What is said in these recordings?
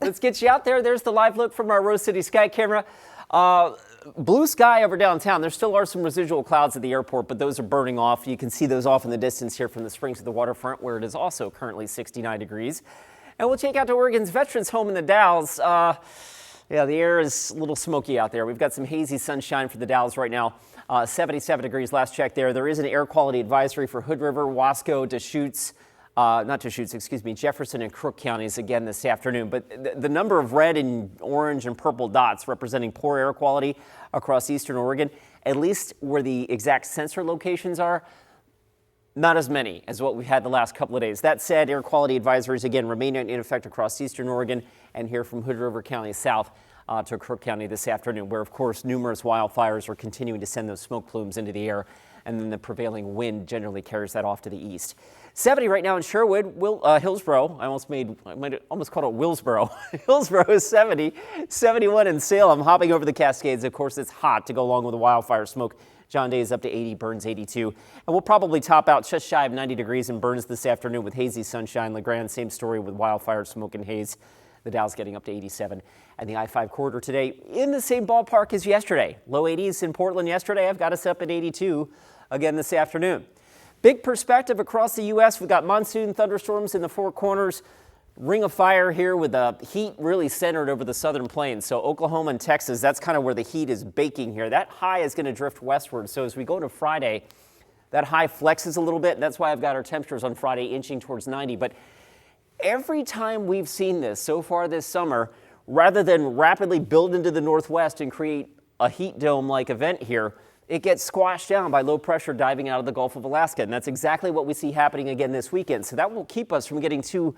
Let's get you out there. There's the live look from our Rose City Sky Camera. Blue sky over downtown. There still are some residual clouds at the airport, but those are burning off. You can see those off in the distance here from the Springs to the waterfront, where it is also currently 69 degrees. And we'll check out to Oregon's Veterans Home in the Dalles. Yeah, the air is a little smoky out there. We've got some hazy sunshine for the Dalles right now. 77 degrees last check there. There is an air quality advisory for Hood River, Wasco, Deschutes, Jefferson and Crook counties again this afternoon. But the number of red and orange and purple dots representing poor air quality across eastern Oregon, at least where the exact sensor locations are, not as many as what we've had the last couple of days. That said, air quality advisories again remain in effect across eastern Oregon and here from Hood River County south to Crook County this afternoon, where of course numerous wildfires are continuing to send those smoke plumes into the air, and then the prevailing wind generally carries that off to the east. 70 right now in Sherwood, Hillsboro. I might almost call it Willsboro. Hillsboro is 70, 71 in Salem. Hopping over the Cascades, of course, it's hot to go along with the wildfire smoke. John Day is up to 80, Burns 82. And we'll probably top out just shy of 90 degrees in Burns this afternoon with hazy sunshine. LeGrand, same story with wildfire smoke and haze. The Dow's getting up to 87. And the I-5 corridor today in the same ballpark as yesterday. Low 80s in Portland yesterday. I've got us up at 82 again this afternoon. Big perspective across the U.S. We've got monsoon thunderstorms in the Four Corners. Ring of fire here with the heat really centered over the southern plains. So Oklahoma and Texas, that's kind of where the heat is baking here. That high is going to drift westward. So as we go to Friday, that high flexes a little bit. And that's why I've got our temperatures on Friday inching towards 90. But every time we've seen this so far this summer, rather than rapidly build into the northwest and create a heat dome-like event here, it gets squashed down by low pressure diving out of the Gulf of Alaska. And that's exactly what we see happening again this weekend. So that will keep us from getting too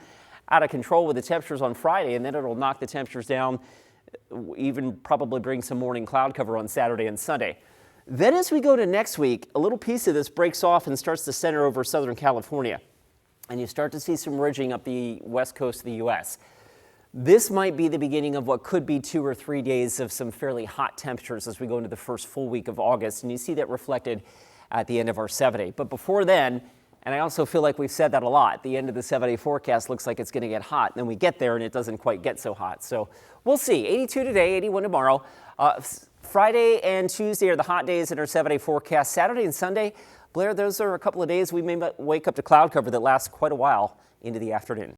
out of control with the temperatures on Friday, and then it'll knock the temperatures down, even probably bring some morning cloud cover on Saturday and Sunday. Then as we go to next week, a little piece of this breaks off and starts to center over Southern California. And you start to see some ridging up the west coast of the U.S. This might be the beginning of what could be 2 or 3 days of some fairly hot temperatures as we go into the first full week of August. And you see that reflected at the end of our 7-day. But before then, and I also feel like we've said that a lot, the end of the 7-day forecast looks like it's going to get hot. Then we get there and it doesn't quite get so hot. So we'll see. 82 today, 81 tomorrow. Friday and Tuesday are the hot days in our 7-day forecast. Saturday and Sunday, Blair, those are a couple of days we may wake up to cloud cover that lasts quite a while into the afternoon.